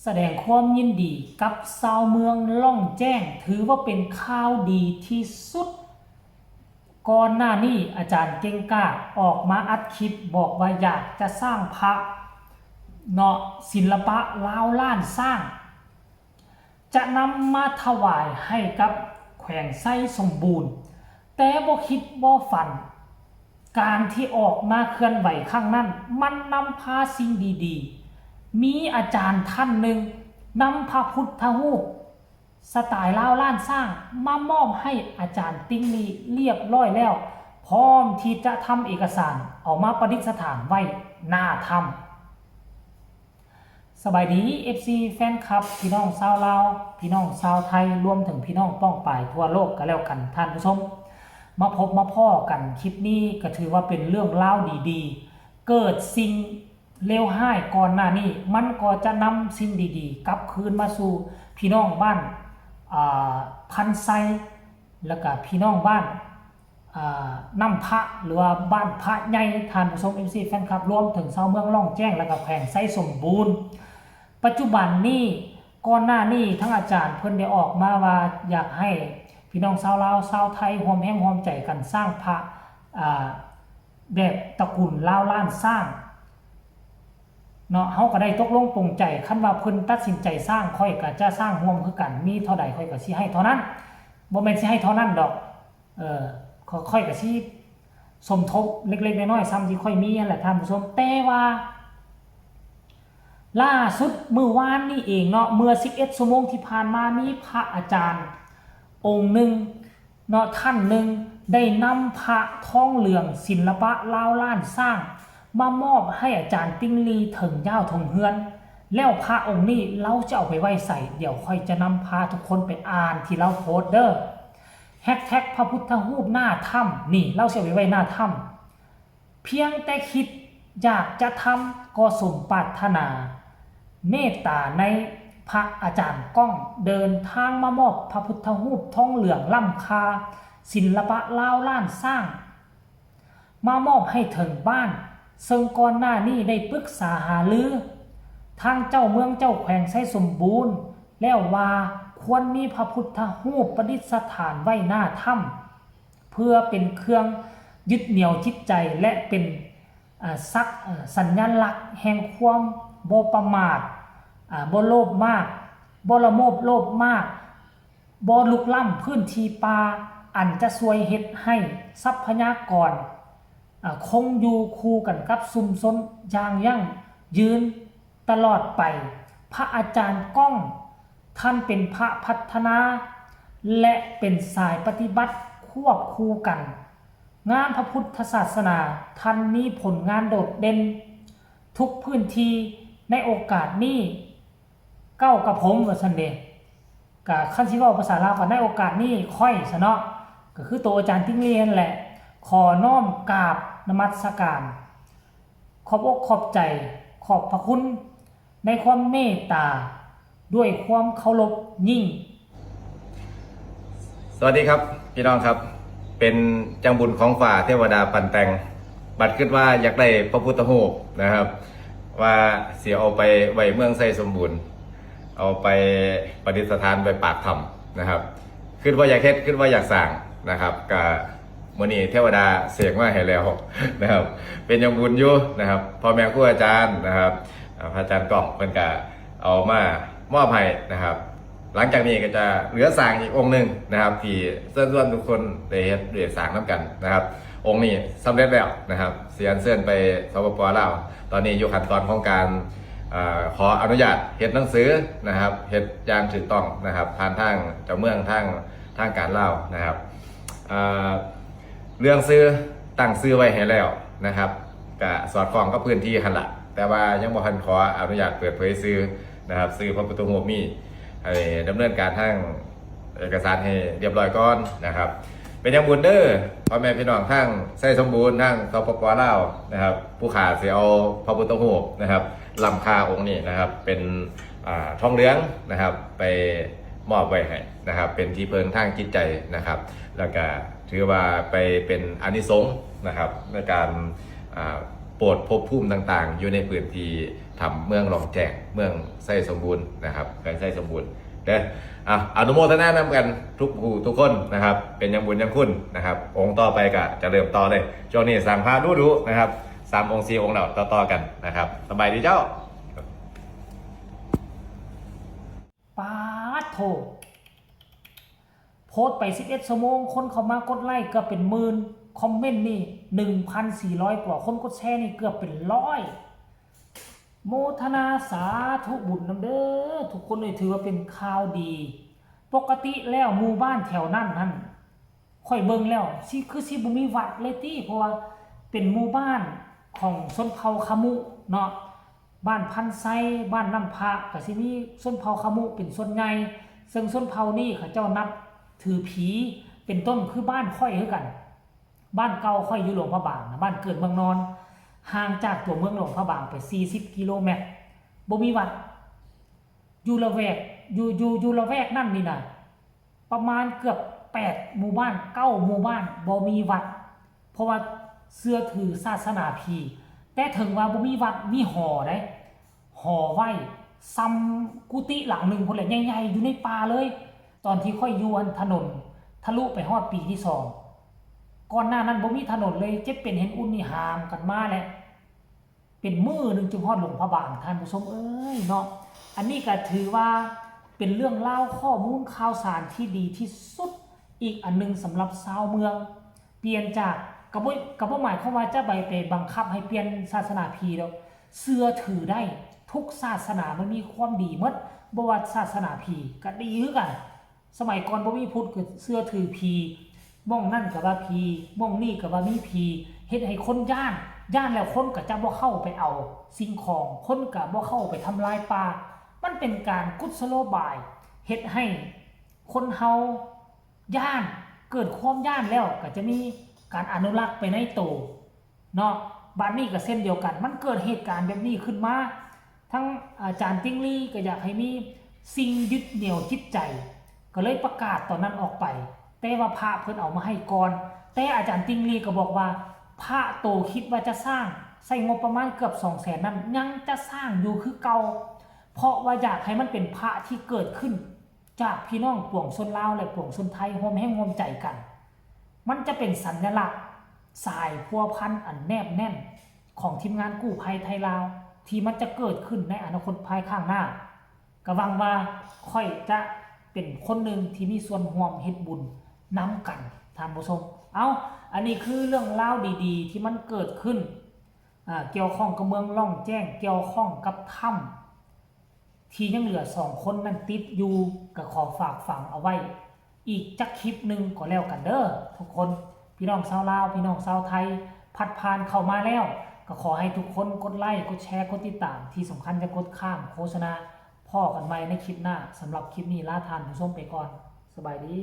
แสดงความยินดีกับชาวเมืองล่องแจ้งถือว่าเป็นข่าวดีที่สุดก่อนหน้านี้อาจารย์เก่งกล้าออกมาอัดคลิปบอกว่าอยากจะสร้างพระเนาะศิลปะล้าวล้านสร้าง จะนำมาถวายให้กับแขวงไส้สมบูรณ์แต่บ่คิดบ่ฝันการที่ออกมาเคลื่อนไหวข้างนั้นมันนำพาสิ่งดีๆมีอาจารย์ท่านหนึ่งนำพระพุทธรูปสไตล์ล้าวล้านสร้างมามอบให้อาจารย์ติ้งลีเรียบร้อยแล้วพร้อมที่จะทำเอกสารออกมาประดิษฐานไว้หน้าถ้ำสบายดี FC แฟนคลับพี่น้องชาวลาวพี่น้องชาวไทยรวมถึงพี่น้องป้องปายทั่วโลกกันแล้วกันท่านผู้ชมมาพบมาพ่อกันคลิปนี้ก็ถือว่าเป็นเรื่องเล่าดีๆเกิดสิ่งเลวร้ายก่อนหน้านี้มันก็จะนำสิ่งดีๆกลับคืนมาสู่พี่น้องบ้านพันไซแล้วก็พี่น้องบ้านน้ำพระหรือว่าบ้านพระใหญ่ทานผู้ชม MC แฟนคลับรวมถึงชาวเมืองล่องแจ้งแล้วก็แขวงไซสมบูรณ์ปัจจุบันนี้ก่อนหน้านี้ทั้งอาจารย์เพิ่นได้ออกมาว่าอยากให้พี่น้องชาวลาวชาวไทยร่วมแรงร่วมใจกันสร้างพระแบบตระกูลล้าวล้านสร้างเนาะเฮาก็ได้ตกลงปรงใจคันว่าเพิ่นตัดสินใจสร้างค่อยก็จะสร้างร่วมคือกันมีเท่าใดค่อยก็สิให้เท่านั้นบ่แม่นสิให้เท่านั้นดอกค่อยก็สิสมทบเล็กๆน้อยๆซ้ำที่ค่อยมีนั่นแหละท่านผู้ชมแต่ว่าล่าสุดเมื่อวานนี้เองเนาะเมื่อ11ชั่วโมงที่ผ่านมามีพระอาจารย์องค์หนึ่งเนาะท่านหนึ่งได้นำพระทองเหลืองศิลปะล้าวล้านสร้างมามอบให้อาจารย์ติ้งลีถึงย่าวทงเฮือนแล้วพระองค์นี้เราจะเอาไปไว้ใส่เดี๋ยวค่อยจะนำพาทุกคนไปอ่านที่เราโพสเด้อแฮชแท็กพระพุทธรูปหน้าถ้ำนี่เราจะเอาไปไว้หน้าถ้ำเพียงแต่คิดอยากจะทำก็สมปรารถนาเมตตาในพระอาจารย์ก้องเดินทางมามอบพระพุทธรูปทองเหลืองล้ำค่าศิลปะล้าวล้านสร้างมามอบให้ถึงบ้านซึ่งก่อนหน้านี้ได้ปรึกษาหารือทางเจ้าเมืองเจ้าแขวงไซสมบูรณ์แล้วว่าควรมีพระพุทธรูปประดิษฐานไว้หน้าถ้ำเพื่อเป็นเครื่องยึดเหนี่ยวจิตใจและเป็นสัญลักษณ์แห่งความบ่ประมาทบ่โลภมากบ่ละโมบโลภมากบ่ลุกล้ำพื้นที่ป่าอันจะช่วยเฮ็ดให้ทรัพยากรคงอยู่คู่กันกับชุมชนอย่างยั่งยืนตลอดไปพระอาจารย์ก้องท่านเป็นพระพัฒนาและเป็นสายปฏิบัติควบคู่กันงานพระพุทธศาสนาท่านมีผลงานโดดเด่นทุกพื้นที่ในโอกาสนี้เก้ากับผมว่าซั่นเด้ก็คันสิเว้าภาษาลาวก็ในโอกาสนี้ค่อยซะเนาะก็คือตัวอาจารย์ติ้งเรียนแหละขอน้อมกราบนมัสการขอบอกขอบใจขอบพระคุณในความเมตตาด้วยความเคารพยิ่งสวัสดีครับพี่น้องครับเป็นจังบุญของฝ่าเทวดาปันแต่งบัดคิดว่าอยากได้พระพุทธรูปนะครับว่าเสียเอาไปไว้เมืองไซสมบูรณ์เอาไปประดิษฐานไปปากถ้ำนะครับคิดว่าอยากเฮ็ดคิดว่าอยากสั่งนะครับกับมื้อนี้เทวดาเสกมาให้แล้วนะครับเป็นจังบุญอยู่นะครับพ่อแม่ครูอาจารย์นะครับพระอาจารย์ก้องเพิ่นก็เอามามอบให้นะครับหลังจากนี้ก็จะเหลือสร้างอีกองค์หนึ่งนะครับที่เชิญชวนทุกคนได้เฮ็ดได้สร้างน้ำกันนะครับองค์นี้สำเร็จแล้วนะครับเสียเชิญไปสปป.ลาวตอนนี้อยู่ขั้นตอนของการขออนุญาตเฮ็ดหนังสือนะครับเฮ็ดอย่างถูกต้องนะครับผ่านทางเจ้าเมืองทางการลาวนะครับเรื่องซื้อตั้งซื้อไว้ให้แล้วนะครับก็สอดคล้องกับพื้นที่หั่นล่ะแต่ว่ายังบ่ทันขออนุญาตเปิดเผยซื้อนะครับซื้อพระพุทธรูปมีให้ดำเนินการทางเอกสารให้เรียบร้อยก่อนนะครับเป็นยังบุญเด้อพ่อแม่พี่น้องทางไซสมบูรณ์ทางสปป.ลาวนะครับผู้ขาสิเอาพระพุทธรูปนะครับล้ำค่าองค์นี้นะครับเป็นทองเหลืองนะครับไปมอบไว้ให้นะครับเป็นที่เพิงทางจิตใจนะครับแล้วก็ถือว่าไปเป็นอานิสงส์นะครับในการโปรดภพภูมิต่างๆอยู่ในพื้นที่ ทำเมืองหลองแจกเมืองไส้สมบูรณ์นะครับแขวงไส้สมบูรณ์เด้ออนุโมทนานำกันทุกผู้ทุกคนนะครับเป็นยังบุญยังคุณนะครับองค์ต่อไปก็จะเริ่มต่อเลยช่วงนี้สั่งพาดูนะครับ3 องค์ 4 องค์เราต่อกันนะครับสบายดีเจ้าปาดโถโพสต์ไป11 ชั่วโมงคนเข้ามากดไลค์เกือบเป็นหมื่นคอมเมนต์นี่ 1,400 กว่าคนกดแชร์นี่เกือบเป็นร้อยโมทนาสาธุบุญนำเด้อทุกคนเลยถือว่าเป็นข่าวดีปกติแล้วหมู่บ้านแถวนั้นค่อยเบิ่งแล้วสิบ่มีวัดเลยติเพราะว่าเป็นหมู่บ้านของชนเผ่าคามุเนาะบ้านพันไซบ้านน้ำพระก็สิมีชนเผ่าคามุเป็นส่วนใหญ่ซึ่งชนเผ่านี้เขาเจ้านับถือผีเป็นต้นคือบ้านค่อยคือกันบ้านเก่าค่อยอยู่หลวงพระบางนะบ้านเกิดเมืองนอนห่างจากตัวเมืองหลวงพระบางไป40 กิโลเมตรบ่มีวัดอยู่ละแวกอยู่ละแวกนั่นนี่นะประมาณเกือบ8 หมู่บ้าน9 หมู่บ้านบ่มีวัดเพราะว่าเชื่อถือศาสนาพีแต่ถึงว่าบ่มีวัดมีหอได้หอไว้ซ้ำกุฏิหลังหนึ่งพุ่นแหละใหญ่ๆอยู่ในป่าเลยตอนที่ค่อยอยู่อันถนนทะลุไปฮอดปีที่2ก่อนหน้านั้นบ่มีถนนเลยเจ็บเป็นเห็นอุ่นนี่หามกันมาแหละเป็นมื้อนึงจึงฮอดหลวงพระบางท่านผู้ชมเอ้ยเนาะอันนี้ก็ถือว่าเป็นเรื่องเล่าข้อมูลข่าวสารที่ดีที่สุดอีกอันนึงสำหรับชาวเมืองเปลี่ยนจากกับหมายความว่าจะไปบังคับให้เปลี่ยนศาสนาพีแล้วเชื่อถือได้ทุกศาสนามันมีความดีหมดบ่ว่าศาสนาพีก็ดีคือกันสมัยก่อนบ่มีพุทธก็เชื่อถือพีม่องนั่นก็ว่าพีม่องนี่ก็ว่ามีพีเฮ็ดให้คนย่านแล้วคนก็จะบ่เข้าไปเอาสิ่งของคนก็บ่เข้าไปทำลายป่ามันเป็นการกุศโลบายเฮ็ดให้คนเฮาย่านเกิดความย่านแล้วก็จะมีการอนุรักษ์ไปในโตเนาะบ้านนี้ก็เส้นเดียวกันมันเกิดเหตุการณ์แบบนี้ขึ้นมาทั้งอาจารย์ติ้งลี่ก็อยากให้มีสิ่งยึดเหนี่ยวจิตใจก็เลยประกาศตอนนั้นออกไปแต่ว่าพระเพิ่นเอามาให้ก่อนแต่อาจารย์ติ้งลี่ก็บอกว่าพระโตคิดว่าจะสร้างใส่งบประมาณเกือบ 200,000 นั้นยังจะสร้างอยู่คือเก่าเพราะว่าอยากให้มันเป็นพระที่เกิดขึ้นจากพี่น้องปวงชนลาวและปวงชนไทยร่วมแห่งร่วมใจกันมันจะเป็นสัญลักษณ์สายพัวพันอันแนบแน่นของทีมงานกู้ภัยไทยลาวที่มันจะเกิดขึ้นในอนาคตภายข้างหน้าก็หวังว่าค่อยจะเป็นคนหนึ่งที่มีส่วนร่วมเฮ็ดบุญนำกันท่านผู้ชมอันนี้คือเรื่องเล่าดีๆที่มันเกิดขึ้นเกี่ยวข้องกับเมืองล่องแจ้งเกี่ยวข้องกับถ้ำที่ยังเหลือ2 คนนั้นติดอยู่ก็ขอฝากฝังเอาไว้อีกจักคลิปหนึ่งก็แล้วกันเด้อทุกคนพี่น้องชาวลาวพี่น้องชาวไทยพัดผ่านเข้ามาแล้วก็ขอให้ทุกคนกดไลค์กดแชร์กดติดตามที่สำคัญจะกดข้ามโฆษณาพ่อกันใหม่ในคลิปหน้าสำหรับคลิปนี้ลาทานผู้ชมไปก่อนสบายดี